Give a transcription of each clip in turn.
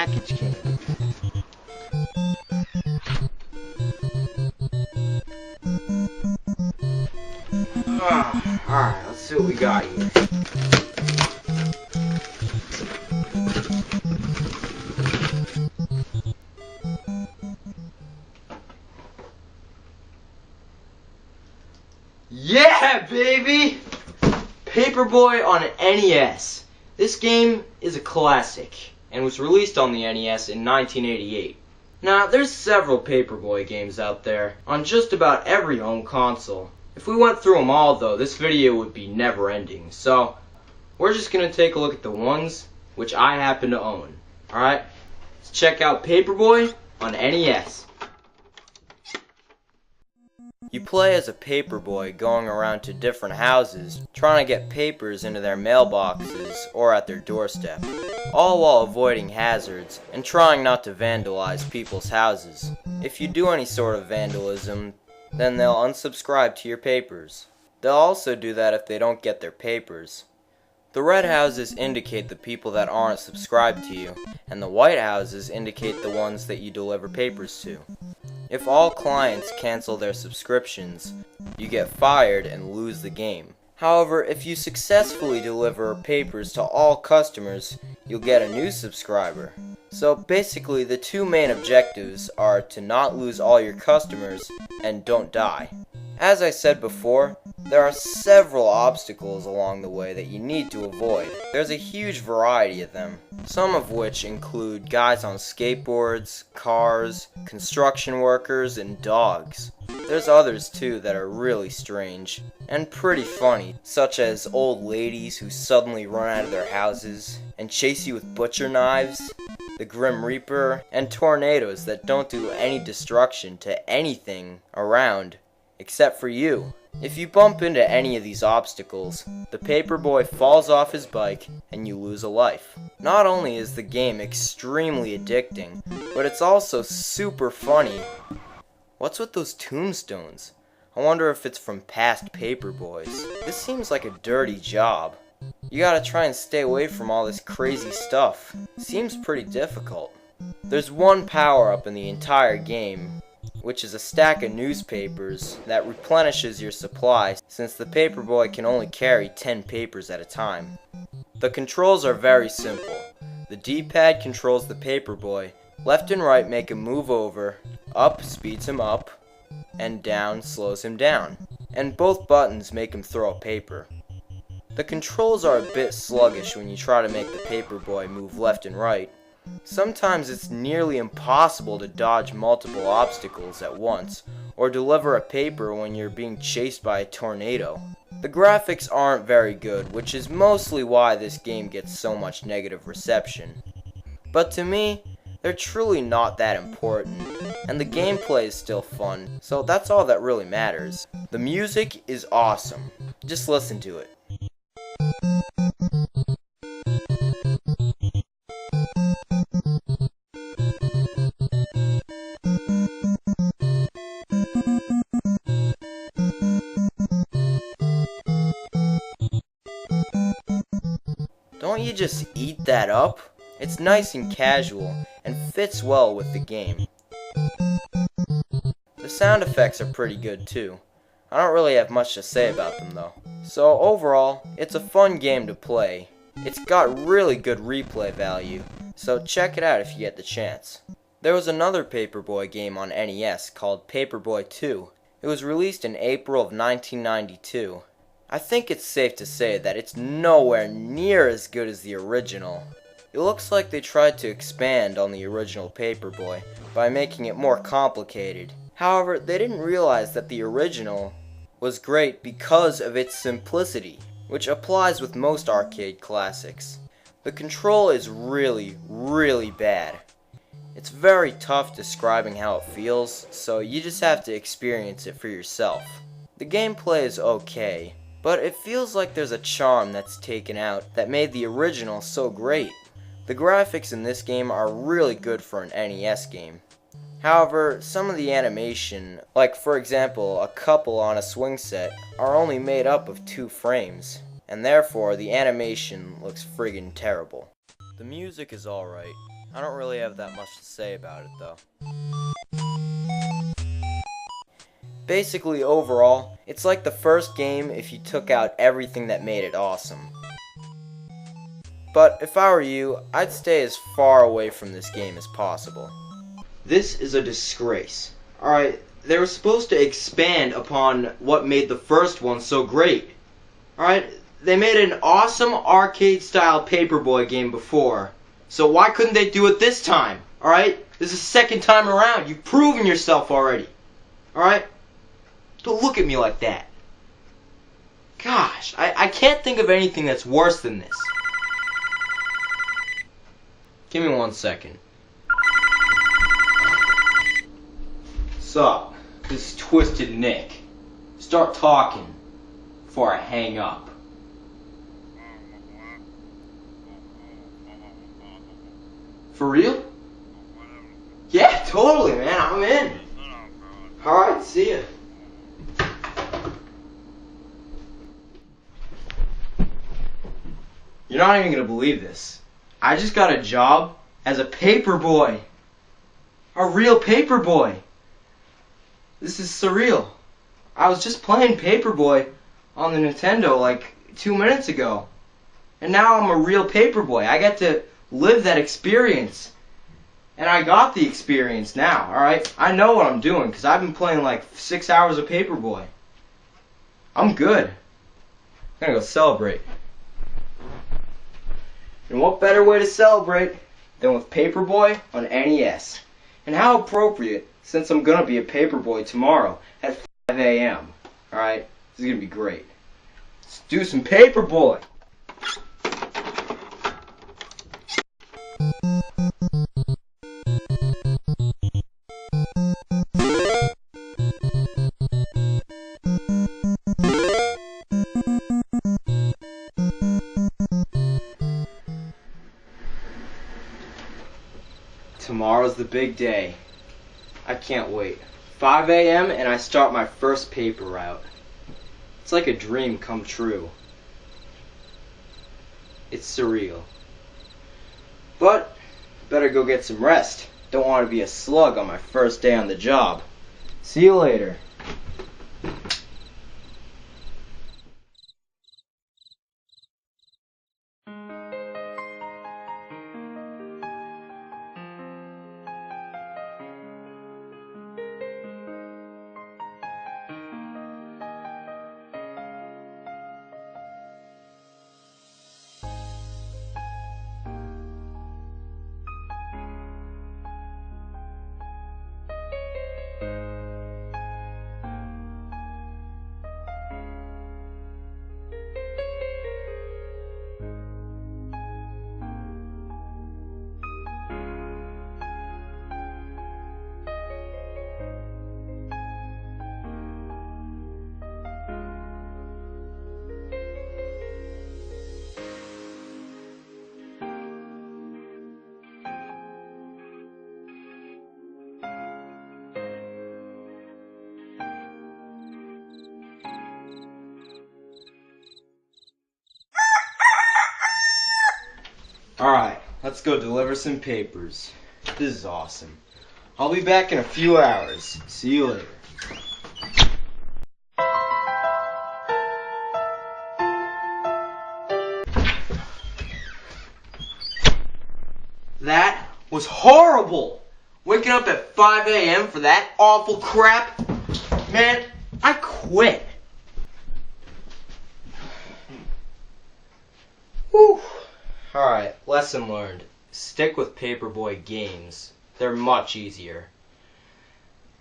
package came. Alright, let's see what we got here. Yeah, baby! Paperboy on an NES. This game is a classic and was released on the NES in 1988. Now, there's several Paperboy games out there on just about every home console. If we went through them all, though, this video would be never ending. So, we're just going to take a look at the ones which I happen to own. Alright? Let's check out Paperboy on NES. You play as a paperboy going around to different houses, trying to get papers into their mailboxes or at their doorstep, all while avoiding hazards and trying not to vandalize people's houses. If you do any sort of vandalism, then they'll unsubscribe to your papers. They'll also do that if they don't get their papers. The red houses indicate the people that aren't subscribed to you, and the white houses indicate the ones that you deliver papers to. If all clients cancel their subscriptions, you get fired and lose the game. However, if you successfully deliver papers to all customers, you'll get a new subscriber. So basically, the two main objectives are to not lose all your customers and don't die. As I said before, there are several obstacles along the way that you need to avoid. There's a huge variety of them, some of which include guys on skateboards, cars, construction workers, and dogs. There's others too that are really strange and pretty funny, such as old ladies who suddenly run out of their houses and chase you with butcher knives, the Grim Reaper, and tornadoes that don't do any destruction to anything around except for you. If you bump into any of these obstacles, the paperboy falls off his bike and you lose a life. Not only is the game extremely addicting, but it's also super funny. What's with those tombstones? I wonder if it's from past paperboys. This seems like a dirty job. You gotta try and stay away from all this crazy stuff. Seems pretty difficult. There's one power-up in the entire game, which is a stack of newspapers that replenishes your supply, since the paperboy can only carry 10 papers at a time. The controls are very simple. The D-pad controls the paperboy, left and right make him move over, up speeds him up, and down slows him down, and both buttons make him throw a paper. The controls are a bit sluggish when you try to make the paperboy move left and right. Sometimes it's nearly impossible to dodge multiple obstacles at once, or deliver a paper when you're being chased by a tornado. The graphics aren't very good, which is mostly why this game gets so much negative reception. But to me, they're truly not that important, and the gameplay is still fun, so that's all that really matters. The music is awesome. Just listen to it. Don't you just eat that up? It's nice and casual, and fits well with the game. The sound effects are pretty good too. I don't really have much to say about them though. So overall, it's a fun game to play. It's got really good replay value, so check it out if you get the chance. There was another Paperboy game on NES called Paperboy 2. It was released in April of 1992. I think it's safe to say that it's nowhere near as good as the original. It looks like they tried to expand on the original Paperboy by making it more complicated. However, they didn't realize that the original was great because of its simplicity, which applies with most arcade classics. The control is really, really bad. It's very tough describing how it feels, so you just have to experience it for yourself. The gameplay is okay, but it feels like there's a charm that's taken out that made the original so great. The graphics in this game are really good for an NES game. However, some of the animation, like for example a couple on a swing set, are only made up of 2 frames, and therefore the animation looks friggin' terrible. The music is alright. I don't really have that much to say about it, though. Basically, overall, it's like the first game if you took out everything that made it awesome. But if I were you, I'd stay as far away from this game as possible. This is a disgrace. Alright, they were supposed to expand upon what made the first one so great. Alright, they made an awesome arcade-style Paperboy game before. So why couldn't they do it this time? Alright? This is the second time around. You've proven yourself already. Alright? Don't look at me like that. Gosh, I can't think of anything that's worse than this. Give me 1 second. Sup? This is Twisted Nick. Start talking before I hang up. For real? Yeah, totally, man. I'm in. Alright, see ya. You're not even gonna believe this. I just got a job as a paperboy. A real paperboy. This is surreal. I was just playing Paperboy on the Nintendo like 2 minutes ago. And now I'm a real paperboy. I get to live that experience. And I got the experience now, alright? I know what I'm doing because I've been playing like 6 hours of Paperboy. I'm good. I'm gonna go celebrate. And what better way to celebrate than with Paperboy on NES? And how appropriate, since I'm gonna be a Paperboy tomorrow at 5 a.m. Alright? This is gonna be great. Let's do some Paperboy! Tomorrow's the big day. I can't wait. 5 a.m. and I start my first paper route. It's like a dream come true. It's surreal. But, better go get some rest. Don't want to be a slug on my first day on the job. See you later. Alright, let's go deliver some papers. This is awesome. I'll be back in a few hours. See you later. That was horrible! Waking up at 5 a.m. for that awful crap? Man, I quit. Whew. Alright, lesson learned. Stick with Paperboy games. They're much easier.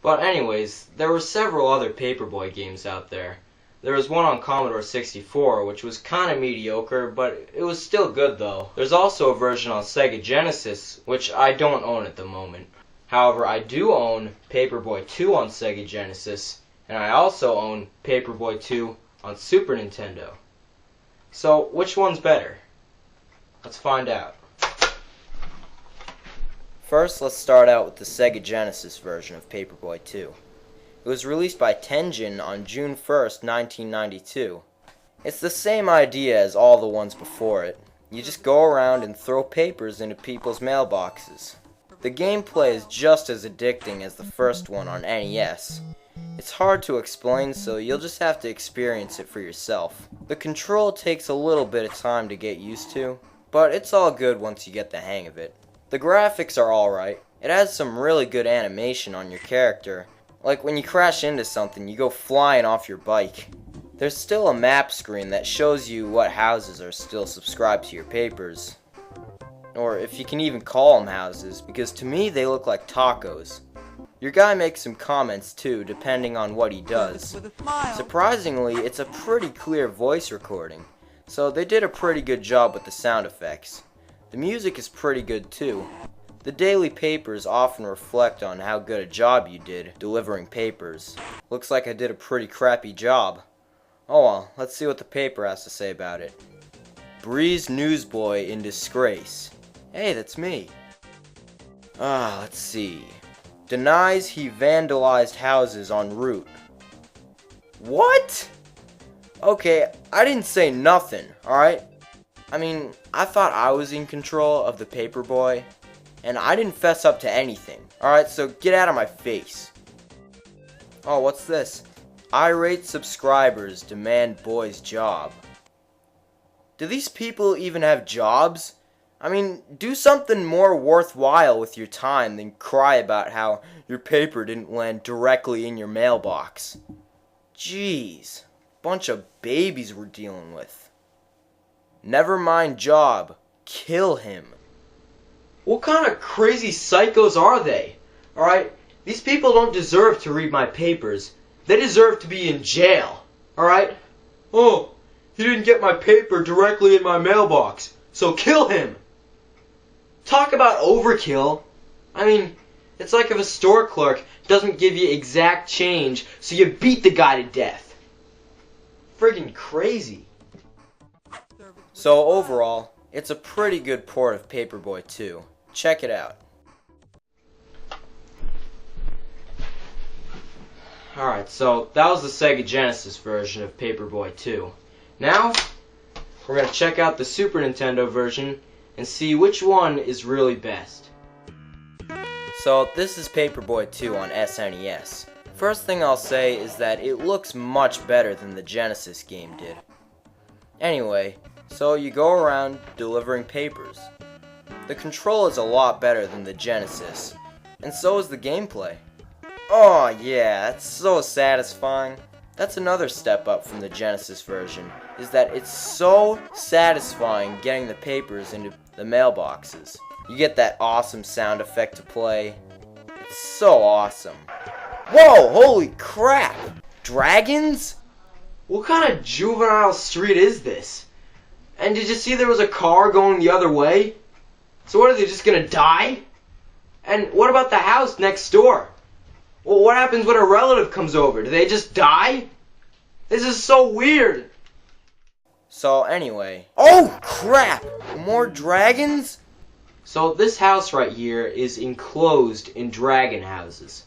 But anyways, there were several other Paperboy games out there. There was one on Commodore 64, which was kinda mediocre, but it was still good though. There's also a version on Sega Genesis, which I don't own at the moment. However, I do own Paperboy 2 on Sega Genesis, and I also own Paperboy 2 on Super Nintendo. So, which one's better? Let's find out. First, let's start out with the Sega Genesis version of Paperboy 2. It was released by Tengen on June 1st, 1992. It's the same idea as all the ones before it, You just go around and throw papers into people's mailboxes. The gameplay is just as addicting as the first one on NES. It's hard to explain, so you'll just have to experience it for yourself. The control takes a little bit of time to get used to, but it's all good once you get the hang of it. The graphics are alright. It has some really good animation on your character. Like when you crash into something, you go flying off your bike. There's still a map screen that shows you what houses are still subscribed to your papers. Or if you can even call them houses, because to me they look like tacos. Your guy makes some comments too, depending on what he does. Surprisingly, it's a pretty clear voice recording, so they did a pretty good job with the sound effects. The music is pretty good too. The daily papers often reflect on how good a job you did delivering papers. Looks like I did a pretty crappy job. Oh well, let's see what the paper has to say about it. Breeze newsboy in disgrace. Hey, that's me. Let's see. Denies he vandalized houses en route. What? Okay, I didn't say nothing, alright? I mean, I thought I was in control of the Paperboy, and I didn't fess up to anything. Alright, so get out of my face. Oh, what's this? Irate subscribers demand boy's job. Do these people even have jobs? I mean, do something more worthwhile with your time than cry about how your paper didn't land directly in your mailbox. Jeez, bunch of babies we're dealing with. Never mind job, kill him. What kind of crazy psychos are they? Alright, these people don't deserve to read my papers. They deserve to be in jail. Alright? Oh, he didn't get my paper directly in my mailbox, so kill him. Talk about overkill. I mean, it's like if a store clerk doesn't give you exact change, so you beat the guy to death. Friggin' crazy. So overall, it's a pretty good port of Paperboy 2. Check it out. Alright, so that was the Sega Genesis version of Paperboy 2. Now, we're going to check out the Super Nintendo version and see which one is really best. So this is Paperboy 2 on SNES. First thing I'll say is that it looks much better than the Genesis game did. Anyway, so you go around delivering papers. The control is a lot better than the Genesis, and so is the gameplay. Oh yeah, that's so satisfying. That's another step up from the Genesis version, is that it's so satisfying getting the papers into the mailboxes. You get that awesome sound effect to play. It's so awesome. Whoa, holy crap! Dragons? What kind of juvenile street is this? And did you see there was a car going the other way? So what, are they just gonna die? And what about the house next door? Well, what happens when a relative comes over? Do they just die? This is so weird. So anyway. Oh crap! More dragons? So this house right here is enclosed in dragon houses.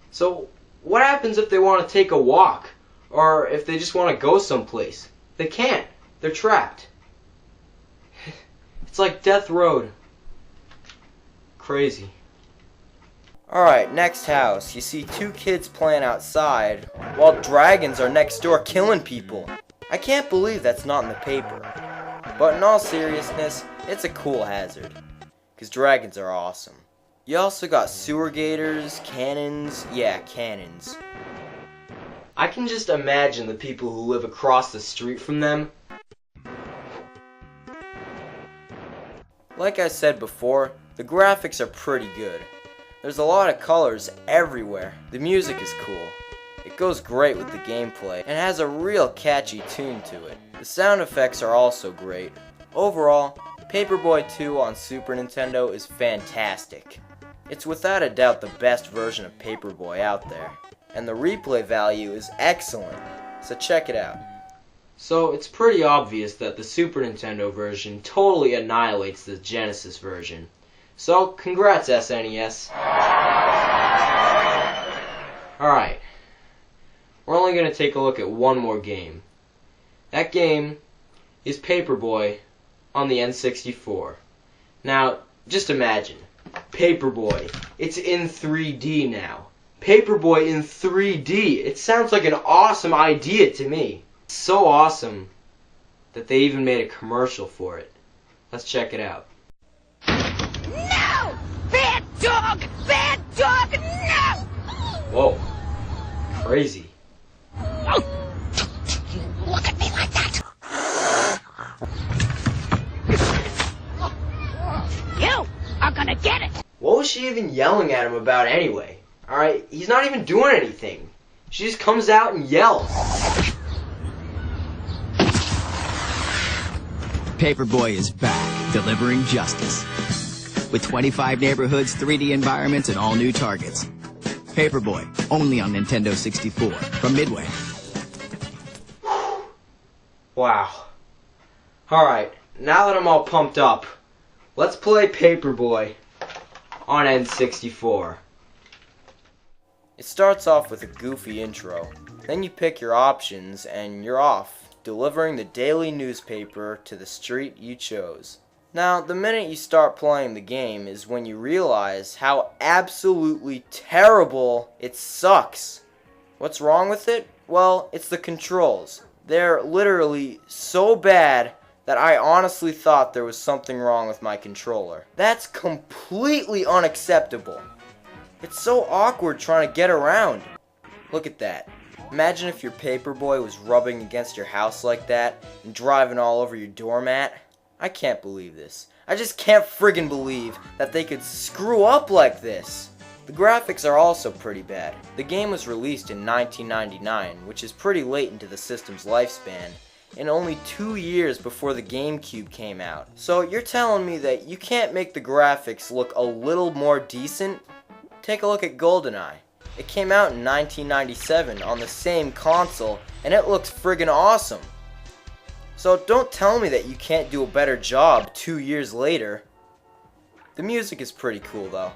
So what happens if they want to take a walk? Or if they just want to go someplace? They can't. They're trapped. It's like Death Road. Crazy. Alright, next house. You see two kids playing outside while dragons are next door killing people. I can't believe that's not in the paper. But in all seriousness, it's a cool hazard. Because dragons are awesome. You also got sewer gators, cannons. Yeah, cannons. I can just imagine the people who live across the street from them. Like I said before, the graphics are pretty good. There's a lot of colors everywhere. The music is cool. It goes great with the gameplay and has a real catchy tune to it. The sound effects are also great. Overall, Paperboy 2 on Super Nintendo is fantastic. It's without a doubt the best version of Paperboy out there. And the replay value is excellent, so check it out. So it's pretty obvious that the Super Nintendo version totally annihilates the Genesis version. So, congrats SNES. Alright. We're only going to take a look at one more game. That game is Paperboy on the N64. Now, just imagine, Paperboy, it's in 3D now. Paperboy in 3D, it sounds like an awesome idea to me. So awesome that they even made a commercial for it. Let's check it out. No! Bad dog! Bad dog! No! Whoa. Crazy. Look at me like that! You are gonna get it! What was she even yelling at him about anyway? Alright, he's not even doing anything. She just comes out and yells. Paperboy is back, delivering justice. With 25 neighborhoods, 3D environments, and all new targets. Paperboy, only on Nintendo 64, from Midway. Wow. Alright, now that I'm all pumped up, let's play Paperboy on N64. It starts off with a goofy intro. Then you pick your options and you're off, delivering the daily newspaper to the street you chose. Now, the minute you start playing the game is when you realize how absolutely terrible it sucks. What's wrong with it? Well, it's the controls. They're literally so bad that I honestly thought there was something wrong with my controller. That's completely unacceptable. It's so awkward trying to get around. Look at that. Imagine if your Paperboy was rubbing against your house like that and driving all over your doormat. I can't believe this. I just can't friggin' believe that they could screw up like this. The graphics are also pretty bad. The game was released in 1999, which is pretty late into the system's lifespan, and only 2 years before the GameCube came out. So you're telling me that you can't make the graphics look a little more decent? Take a look at GoldenEye. It came out in 1997 on the same console, and it looks friggin' awesome. So don't tell me that you can't do a better job 2 years later. The music is pretty cool though.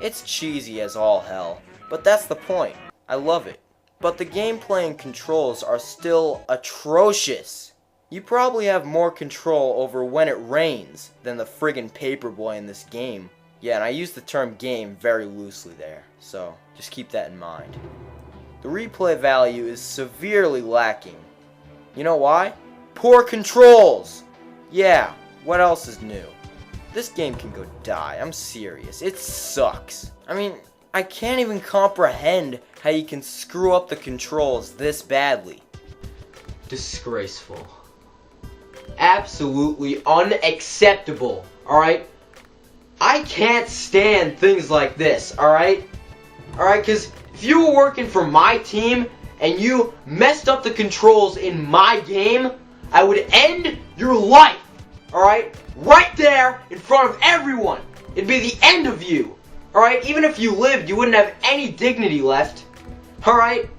It's cheesy as all hell, but that's the point. I love it. But the gameplay and controls are still atrocious. You probably have more control over when it rains than the friggin' Paperboy in this game. Yeah, and I use the term game very loosely there, so just keep that in mind. The replay value is severely lacking. You know why? Poor controls! Yeah, what else is new? This game can go die, I'm serious. It sucks. I mean, I can't even comprehend how you can screw up the controls this badly. Disgraceful. Absolutely unacceptable, alright? I can't stand things like this, alright? Alright, because if you were working for my team and you messed up the controls in my game, I would end your life, alright? Right there in front of everyone. It'd be the end of you, alright? Even if you lived, you wouldn't have any dignity left, alright?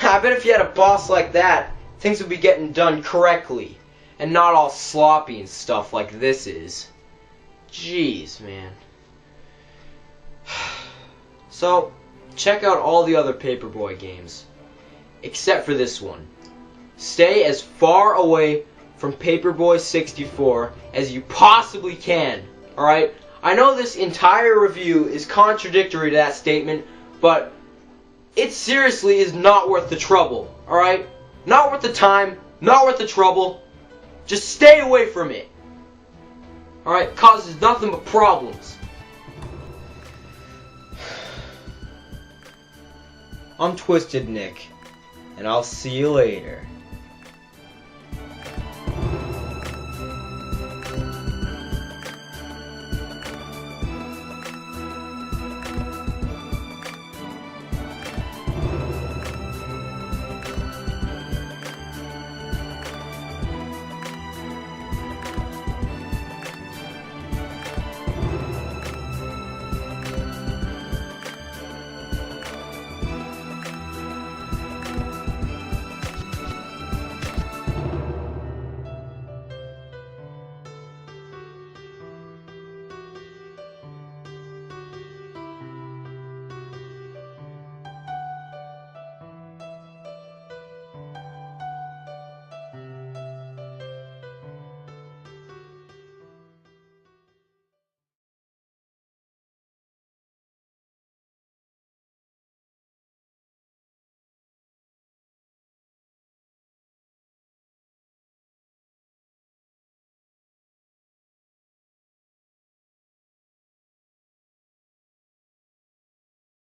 I bet if you had a boss like that, things would be getting done correctly and not all sloppy and stuff like this is. Jeez, man. So, check out all the other Paperboy games, except for this one. Stay as far away from Paperboy 64 as you possibly can, alright? I know this entire review is contradictory to that statement, but it seriously is not worth the trouble, alright? Not worth the time, not worth the trouble. Just stay away from it. Alright? Causes nothing but problems. I'm Twisted Nick, and I'll see you later.